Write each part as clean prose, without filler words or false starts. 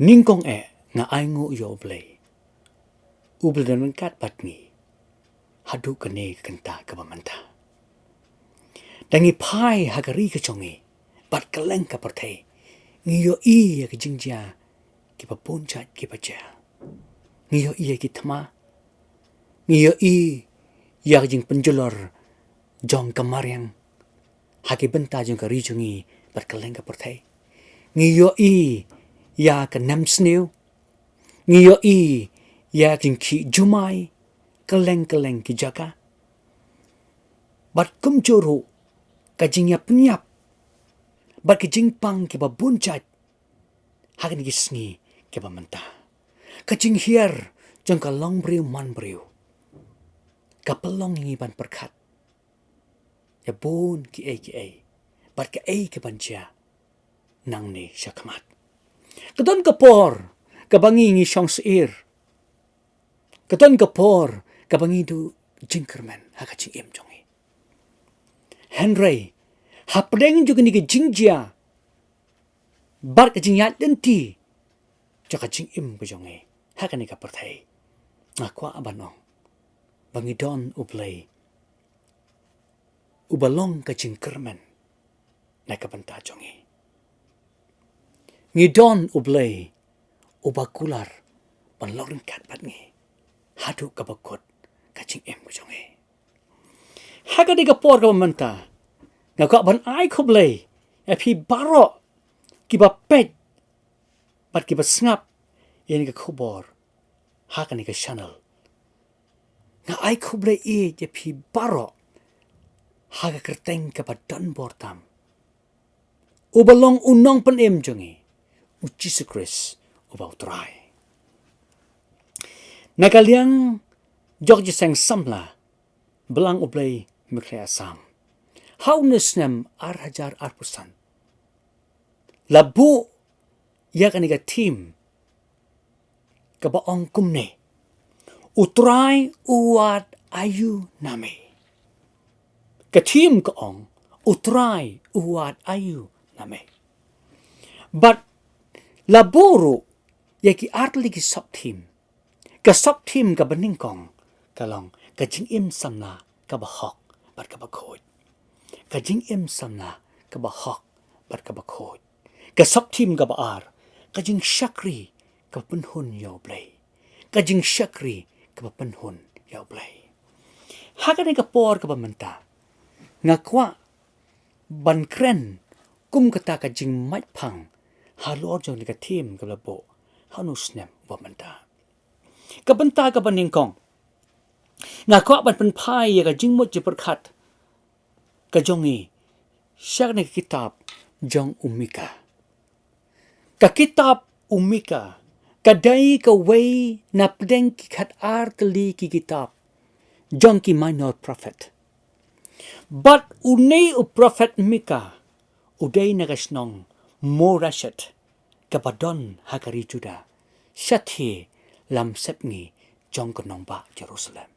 Ningkong nga aingo yo Blei. Ublei dan kat patni. Hadu kene kenta kabamanta. Dangi pai hagari ke chongi. Bat keleng ka pertai. Ngiyo iya ke jingjia. Kipa punchat kipa ja. Ngiyo iya ki thama. Ngiyo iya ke jing penjolor. Jong kamariang. Haki benta jong ka rijungi. Bat keleng ka pertai. Ngiyo ya ke nam snew. Ngiyo ya jing ki jumai. Keleng ki jaka. Bat kumcuru. Kajing nyap. Bat kajing pang kipa bunchat. Hakin gisngi kipa mentah. Kajing hiar jong ka long briu man briu. Kapelong ingi ban perkat. Ya bun ki ai. Bat ki ai ki bancia. Nang ni syakmat. Keton kapor. Kabangi ingi syong seir. Keton kapor. Kabangi du jingkyrmen. Haka jing im jongi. Henry. Hapdeng juga ni ke jingjia. Bat ke jing yat denti. Jaka jing im ke jongi. Haka ni ka pertai. Ngakwa abanong. Bangi don Blei. Ubalong ke jingkyrmen. Na ka benta jongi. Ngidon Blei. Ubakular. Banlorin kat bat ngi. Hadu ka bakot. Ka jing im ke jongi. Haka ni ka por ka benta. Ngakwa ban ai Khublei. Epi baroh. Kiba pet. Bat kiba snap. Ini ke Khubor. Haka ni ke channel. Nga ai Khublei je pi baroh. Haka kerteng ke badan bortam. Ubalong unong penem jongi. Ujisu Kris. Ubau try. Nakaliang George sang samla. Balang Blei mikre asam. Haunus nem arhajar arpusan. Labu ya kaniga team. Kabaong kumne. Utray uwat ayu name. Katim kaong. Utray uwat ayu name. But laburu yaki artli ki sub team. Ka sub team ka beningkong. Kalong kajing im samna kabahok bat kabakod. Kajing im samna kabahok bat kabakod. Ka sub team ka baar. Kajing syakri ka penhun yaw Blei. Kajing syakri ka penhun yaw Blei. Haka ni ka por ka pamenta. Ngakwa ban kren kum kata kajing mat pang. Halor jong ni ka team ka labo. Hanus nem pamenta. Ka benta ka beningkong. Ngakwa ban penpai ya kajing mut je perkat. Kajongi syak ni kitab jong umika. Ka kitab umika. Kadai ka way na pedeng ki khat artli ki kitab. Jong ki minor prophet. But unay u prophet Mika. Uday nagasnong morashat. Kapadon hakari juda. Syati lam sepngi jong kanong ba Jerusalem.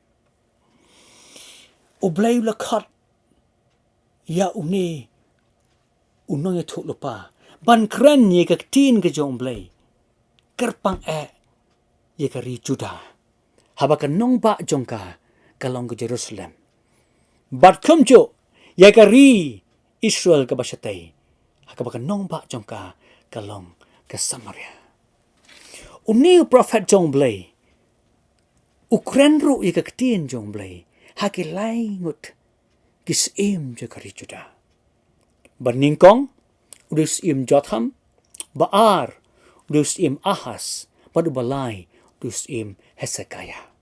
Blei lakat. Ya unay. Unong ya tuk lupa. Ban keren ye ka tin ke jong Blei. Kerpang ye ka ri juda. Haba ka nong ba jong ka kalong ke Jerusalem. Bat kumjo ye ka ri Israel ka basyatay. Haka ba ka nong ba jong ka kalong ke Samaria. Uni prophet jong Blei. Ukren ru ye ka tin jong Blei. Haki lai ngut kis im je ka ri juda. Beningkong udus im Jotham, Baar, udus im Ahas, padu Balai, udus im Hezekiah.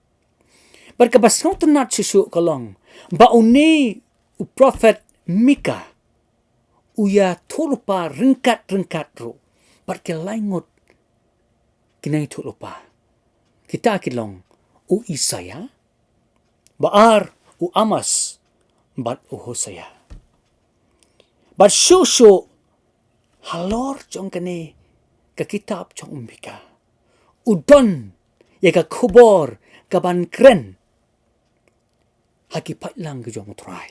Berkabasnong tenat susu kalong, bauni u prophet Mika, uya tulupa rengkat ru, berkelaingut kinai tulupa. Kita kilong u Isaya, Baar u Amas, bat u Hosea. Bat susu halor jong kene ka kitab jong Mika. Udon ya ka Khubor ka ban kren. Haki patlang ke jong try.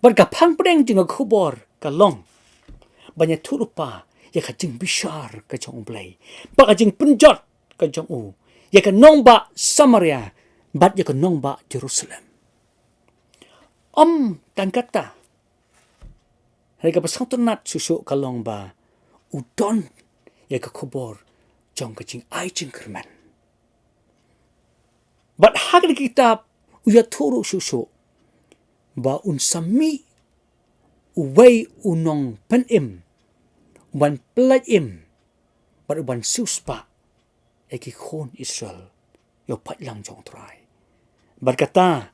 Bat ka pang pedeng jong Khubor ka long. Banyak turupa ya ka jing bishar ka chong Blei ba ka jing punjot ka chong u ya ka nong ba Samaria bat ya ka nong ba Jerusalem tan kata hari ka pasang tunat susu kalong ba udon ya ka Khubor chong ka jing ai kyrmen bat hak di kitab uya turu susu ba unsami uway unong panim ban pelaim bat ban suspa eki khon Israel yo pat lang jong trai berkata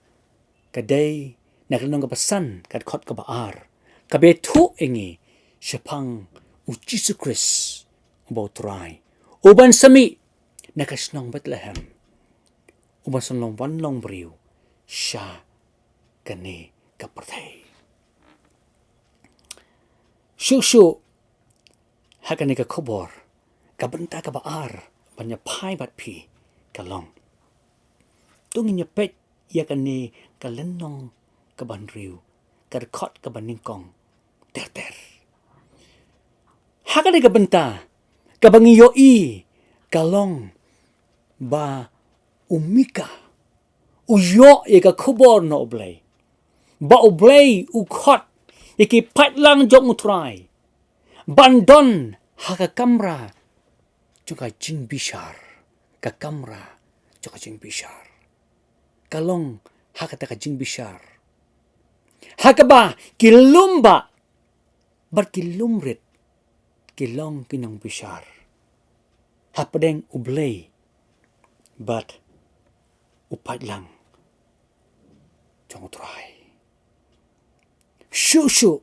kadai nak nong ka pesan kat khot ka baar ka betu engi sepang uji Kris bo trai uban sami nakasnong Bethlehem uban sanlong wan long briu sha kane ka perthai Shushu hakane ka Khubor ka benta ka baar banya phai bat phi ka long tungin ya pet ya kane ka lenong ka ban riu ka khot ka ban ningkong ter hakane ka benta ka bangi yo I ka long ba umika uyo ya ka Khubor no Blei ba Blei u khot iki pat lang jong utrai bandon haka kamra juga jing bishar ka kamra juga jing bishar kalong haka taka jing bishar haka ba kilumba bar kilumrit kilong kinong bishar hapadeng Blei but upat lang jong utrai Shushu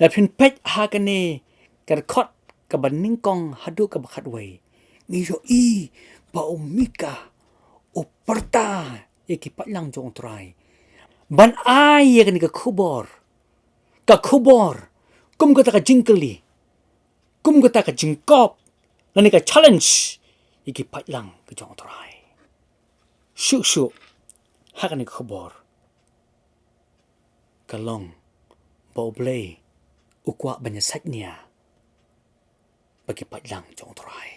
lapin pet hakane kar khot ka ban ningkong hadu ka bakhat wei ngiyo I ba umika uperta eki patlang jong trai ban ai ya ka Khubor kum ka ka jingkali kum ka ka jingkop nani ka challenge eki patlang ka jong trai Shushu hakane Khubor kalong ba Blei ukwa banya satnya bagi patlang jong trai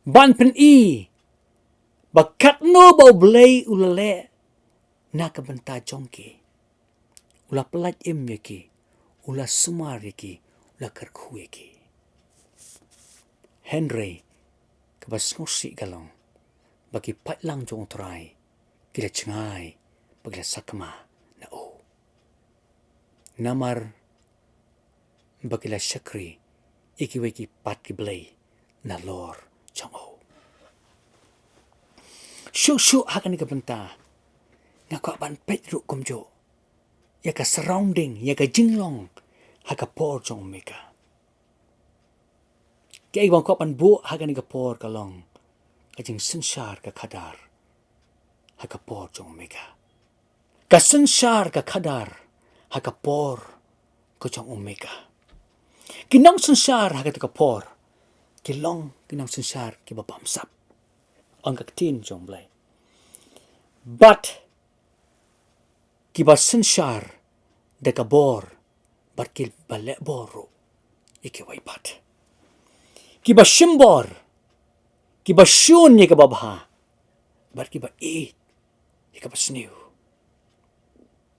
ban pen I bakat no ba Blei ulale na ka benta jongki ula pelat yaki ula sumar yaki ula Kyrkhu yaki Henry ka bas ngosi galong bagi patlang jong trai kila cengai bagi sakama na o namar bagila syakri iki weki pat ki Blei na lor chang o Shushu hakan ka benta ngakwa ban pet ru kumjo ya ka surrounding ya ka jinglong haka por jong meka ke ibang ko pan bu hakan ka por kalong ka jing sensar ka khadar haka por jong meka ka sensar ka khadar haka por ko jong omega kinang sensar haka ka por kilong kinang sensar ki babam sap ang kaktin jong Blei but kiba sensar de ka bor but kil bale boro iki wai pat kiba shimbor kiba shun ni ka babha but kiba eat ka pasniu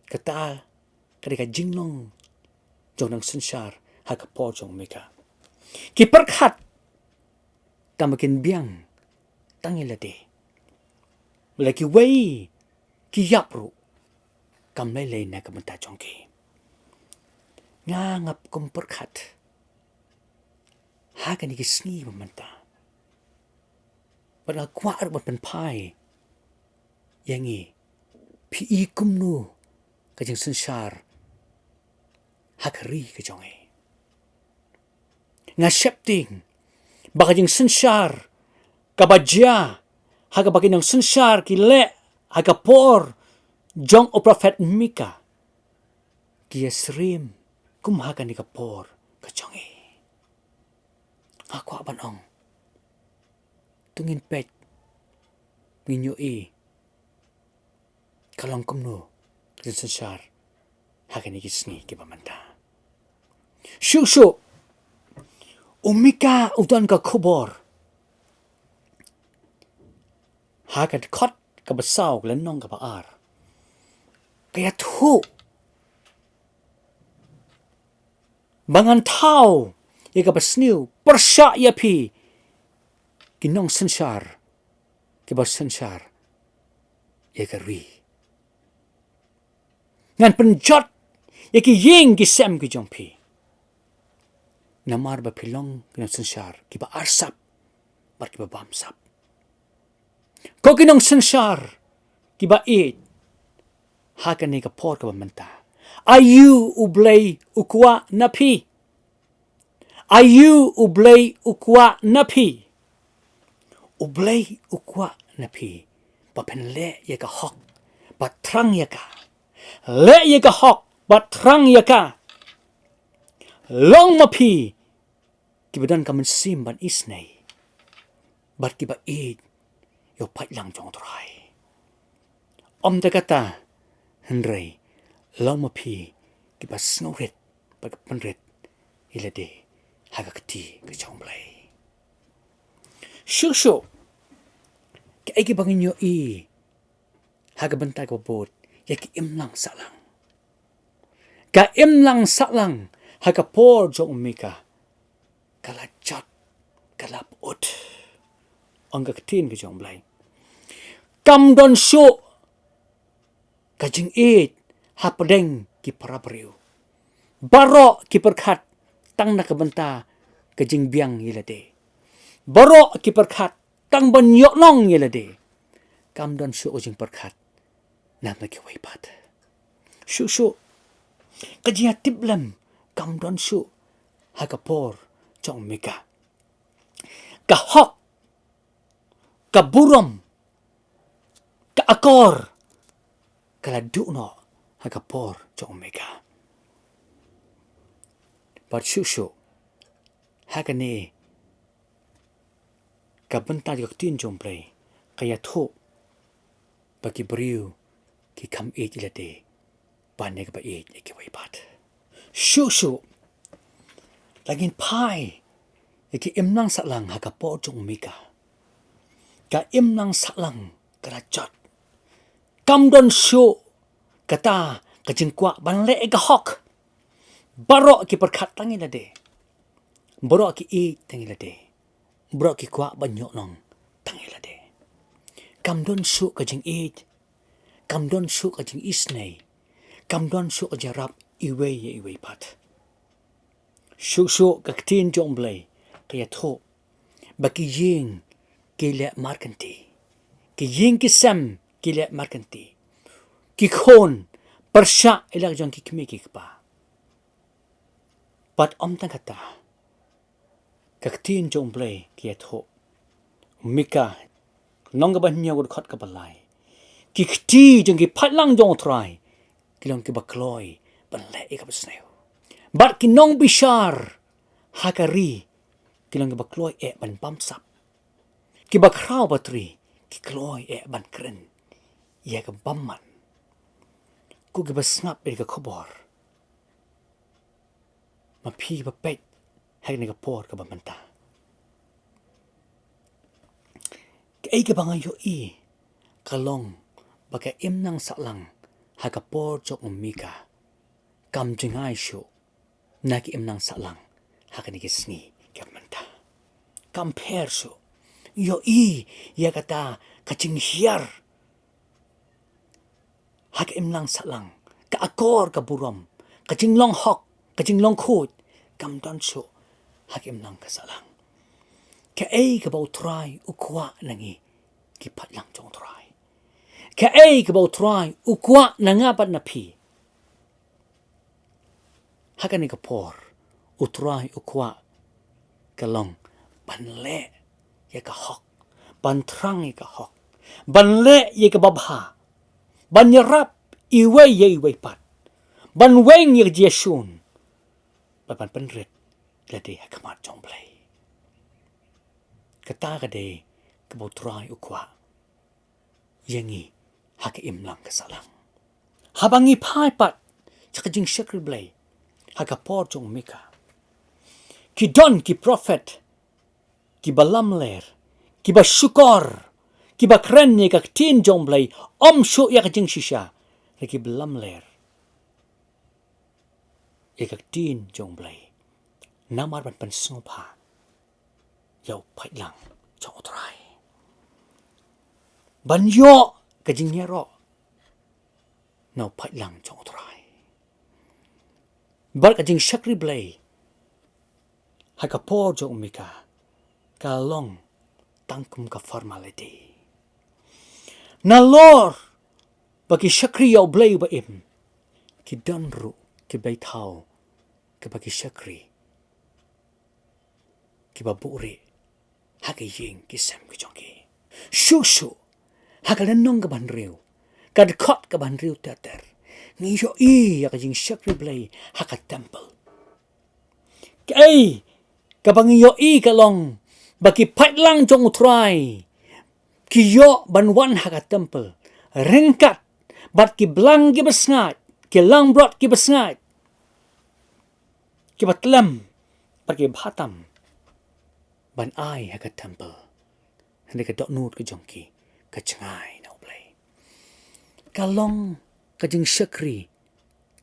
kata kadika jinglong jong nang sensar haka por jong meka ki perkhat tamakin biang tangilade laki wei ki yapru kam lele na ka menta jongki ngap kum perkhat haka ni ki sni menta pada kwar ban pai yangi pi I kumnu ka jing sensar hakari ka jonge nga shepting baka jing sensar kabadja haga baki ng sensar ki le haga por jong o prophet Mika ki yasrim kum haga ni ka por ka jonge ako abanong tungin pet nginyo I kalong kumno jing sensar haga ni kisni ki pamanta Syuk umika udan ka khubor hakat khot ka basau lan nong ka baar kaya thu bangan tau ye ka basniu persya ya pi kinong sensar ke bas sensar ye ka ri ngan penjot ye ki yeng ki sem ki jong pi namar ba pilong kinong sensar ki ba arsap bar ki ba bamsap ko kinong sensar ki ba it hakan ni ka por ka ba manta ayu ublei ukwa napi ayu ublei ukwa napi ublei ukwa napi ba pen le ye ka hok ba trang ye ka le ye ka hok ba trang ye ka long mapi ki badan ka mensim ban isnei bat ki ba it yo pat lang jong trai om ta kata henrei long mapi ki ba snowret ba ka penret ila de haga kti ke chong blei shushu ke ai ki bangin yo I haga bentai ko bot ya ki imlang salang ka imlang salang haga por jong mika kala chat kala ut angga ketin ke jong blai kam don shu ka jing it hapadeng ki parabriu baroh ki perkhat tang na kabenta ka jing biang yelade baroh ki perkhat tang ban yok nong yelade kam don shu jing perkhat nam na ki waipat shu ka jia tiblam kam don shu hakapor chong mika ka hok ka burom ka akor kala du'no hakapor chong mika but shushu hakane ka benta jok tin jong Blei kaya tho bagi beriu ki kam e ilate pane ka ba e ki wai pat shushu lagin pai ki imnang salang hakapo jong mika ka imnang salang kala chat kam don shu kata ka jingkwa ban le ka hok baroh ki perkhat tangi lade baroh ki e tangi lade baroh ki kwa banyo nong tangi lade kam don shu ka jing e kam don shu ka jing isnei kam don shu ka jarap iwe pat shu ka tin jong Blei kaya tho baki ying ki le markanti ki ying ki sam ki le markanti ki khon persya ilag jong ki kmi ki pa pat om tang kata kaktin jong Blei kaya tho mika nong ka ban nyawd khot ka balai ki khti jong ki phatlang jong trai ki long ki bakloi ban le ka basneu bat ki nong bishar hakari ki long ki bakloi ban bamsap ki bakrau batri ki kloi ban kren ya ka bamman ku ki basngap ka khubor ma phi ba pet hai ni ka por ka bamanta ai ka banga yo I kalong baka imnang salang hakapor jok mika kam jingai shu naki imnang salang hakani ki sni ka bamanta compare shu yo I ya kata kaching hiar hak imlang salang ka akor ka burom kaching long hok kaching long khut kam don shu hak imlang ka salang ka ai ka bau try ukwa nangi ki phatlang jong try ka ai ka bau try ukwa nanga pat na phi hakani ka por utry ukwa ka long ban le ye ka hok ban trang ye ka hok ban le ye ka babha ban yarap iwe ye pat ban weng ye jeshun ban penret lade hakamat jong Blei kata ka de ka bau try ukwa yengi hak imlang ka salang habangi pai pat chaka jing shakri Blei haka por jong mika ki don ki prophet, ki balam ler, ki ba syukor, ki ba kren ni ka tin jong blei, syu ya ka jing shisha, ki balam ler, ya ka tin jong blei, namar ban pan snopa, yau pai lang, jong utrai. Ban yo ka jing nyero, nau pai lang jong utrai. Bar ka jing shakri blei, haka po jong mika, ka long tangkum ka formality. Na lor, bagi syakri yau blei ba im, ki donru, ki blei tau, ki bagi syakri, ki baburi, haka ying ki sem ki jong ki. Shu, haka lenong ka ban riu, ka dekot ka ban riu teter, ngi yo ya ka jing syakri blei, haka temple. Kay, ka bangi yo ka long, bagi pait lang jong utrai, ki yo ban wan haka temple, ringkat, bat ki blang ki besngat, ki lang brot ki besngat, ki batlam, bat ki bhatam, ban ai haka temple, hindi ka dok nut ki jong ki, ka cengay na Blei. Ka long, ka jing syakri,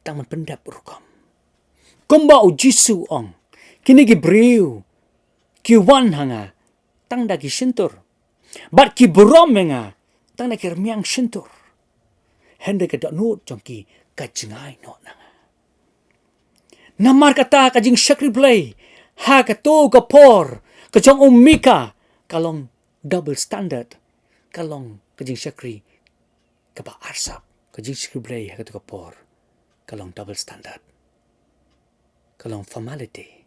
tang man pendap urukam. Kumba u jisu ong, kini ki briu, ki wan hanga, tang da ki shintur. Bat ki burom menga, tang da ki remiang shintur. Hende ka dok nut jong ki, ka cengay no nanga. Namar kata ka jing syakri Blei, ha ka to ka por, ka jong umika, kalong double standard, kalong ka jing syakri, ka ba arsap, ka jing syakri Blei, ha ka to ka por, kalong double standard, kalong formality,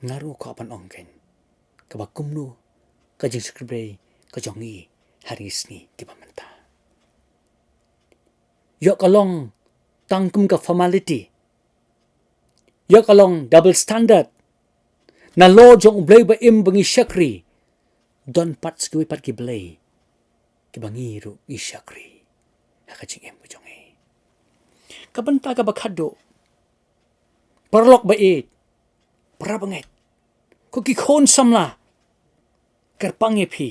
ngaru ko apan ongken, ka ba kumnu, ka jing syakri Blei, ka jong i, hari isni, ki ba menta. Yok kalong tangkum ka formality, yok kalong double standard, na lo jong Blei ba im bangi syakri, don pat skui pat ki Blei, ki bangi ru i syakri, haka jing im jong i. Kabenta ka bakado, parlok ba it, parabanget, ko ki khon samla, kerpangi pi,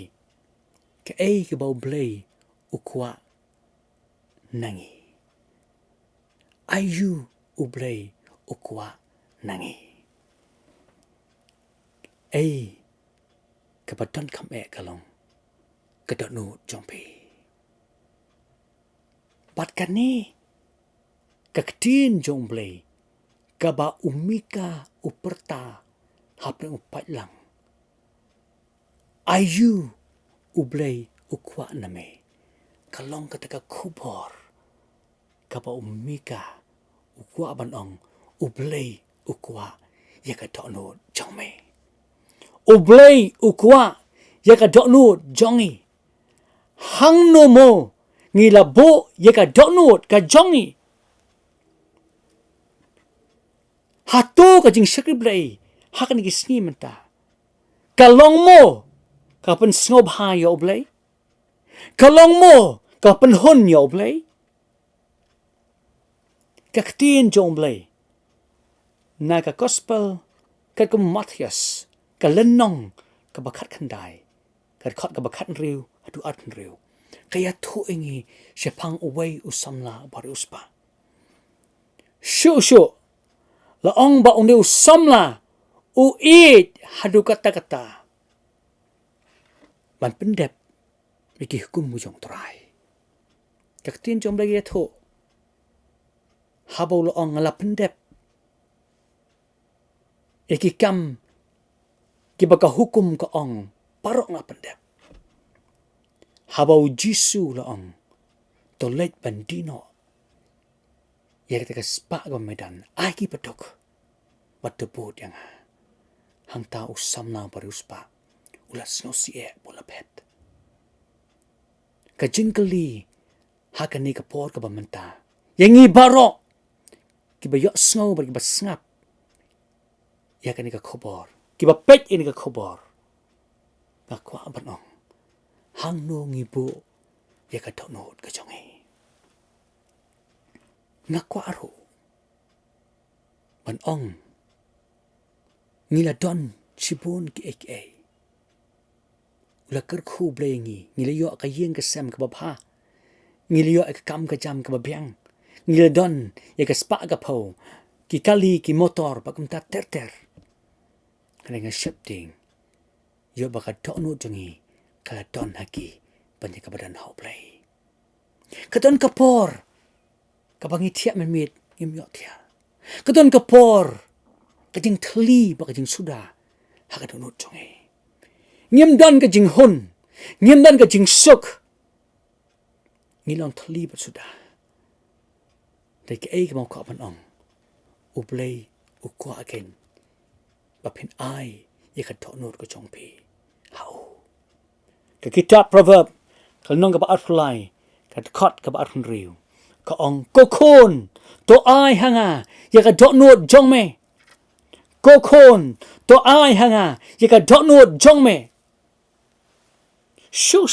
ke ei ki bau Blei, ukwa, nangi. Ayu u Blei, ukwa, nangi. Ei, kabadon kam kalong, kadot nu jompi. Bat kani, kaktin jong Blei, kaba umika uperta, hapre upat lang. Ayu u Blei, ukwa name, kalong kataka Khubor, kaba umika, ukwa banong, u Blei, ukwa, yaka dok nu jongme. U Blei, ukwa, yaka dok nu jongi. Hang no mo, ngila bo, yaka dok nu ka jongi. Hato ka jing syakri Blei, hakan ki sni menta. Kalong mo, kapan snob ha ya u Blei. Kalong mo, kapan hun ya u Blei. Kaktin jong Blei, na ka gospel, ka kum Matthias, ka lenong, ka bakat kandai, ka kot ka bakat riu, adu at riu. Kaya tu ingi, syapang uway usamla bari uspa. Syu, laong ba undi usamla, uit hadu kata-kata. Ban pendep, iki hukum mujong terai. Kaktin jong Blei tu, habau laong ngala pendep, iki kam, ki baka hukum ka ong, parok ngala pendep. Habau jisu laong, tolet bandino, ya kita kespak ke medan, aki pedok, batu bud yang hang ta usamna bari uspa, ulas nosie bola pet. Ka jingkali, haka ni kapor ka bamenta, yang i baroh, ki ba yok snow bari ki ba sngap, ya ka ni ka Khubor, ki ba pet ini ka Khubor, ka kwa banong, hang no ngibu, ya ka dok nut ka jongi. Ngakwa aru, ban ong, ngila don shibun ki ula Kyrkhu Blei ngila yo ka yeng ka sem ka bapha ngila yo ka kam ka jam ka babyang ngila don ya ka spa ka pau ki kali ki motor pa kumta ter kana nga shifting yo ba ka tonu jungi ka don haki panya ka badan hau Blei ka don ka por ka bangi tiap memit ngim yo tia ka don ka por ka jing thli ba ka jing suda ha ka tonu jungi ngim don ka jing hun ngim don ka jing suk ngilong thli ba suda dai ka ei ka mau ka pan ong u Blei u kwa again ba pin ai ye ka tonu ka chong pi hau ka kitab proverb ka nong ka ba atfulai ka khot ka ba atfun riu ka ong ko khon to ai hanga ye ka tonu jong me ko khon to ai hanga ye ka tonu jong me shu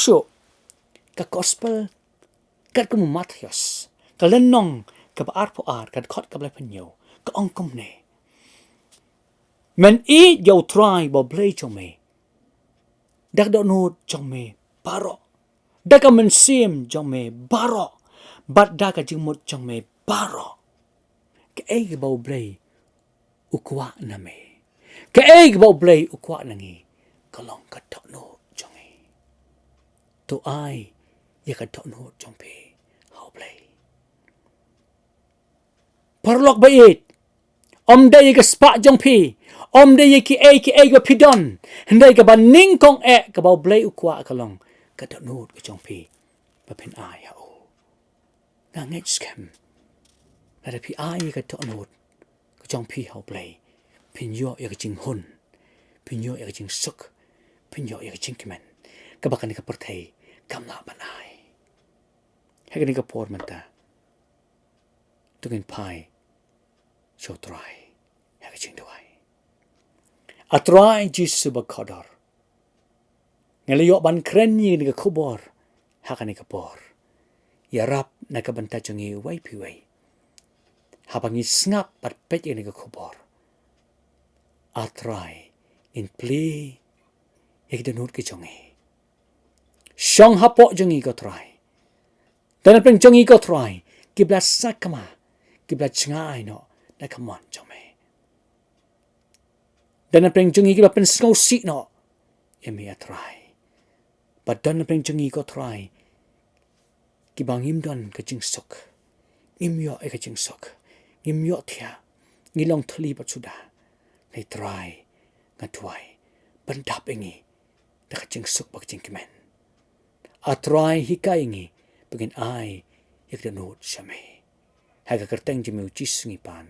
ka gospel ka mu Matthias ka lenong ka ba arpo ka khot ka Blei panyo ka ong kom ne men i yo try bo Blei chong me dak do no chong me baroh dak men sim chong me baroh bat dak jing mot chong me baroh ka ei bo Blei u kwa na me ka ei bo Blei u kwa na ngi ka long ka to no chong e to ai ye ka to no chong pe hau Blei parlok ba it om dai ka spa jong pi om dai ki e ka pidon ndai ka ban ning kong ka ba Blei u kwa ka long ka to no ka chong pi ba pen ai hau na ngai scam la pi ai ka to no ka chong pi hau Blei pin yo ya ka jing hun pin yo ya ka jing suk pin yo ya ka jing kyrmen ka ba ka ni ka perthei kam la ban ai ha ka ni ka por mata tugin pai so try ha ka jing doi a try jisu ba khodor ngale yo ban kren ni ka Khubor ha ka ni ka por ya rap na ka banta chungi wai pi wai ha bangi snap pat pet ni ka Khubor a try in Blei ek de not ki chongi shong hapo jungi ko try dan pen chongi ko try ki bla sakama ki bla chngai no na come on chome dan pen chongi ki bla pen snow si no emi a try but dan pen chongi ko try ki bangim don ka jing sok im yo e ka jing sok im yo thia ngilong thli pa chuda nei try nga tuai ban dap engi da ka jing sok ba jing kyrmen a try hi ka engi begin ai ek de not shame ha ka kerteng jimu jisungi pan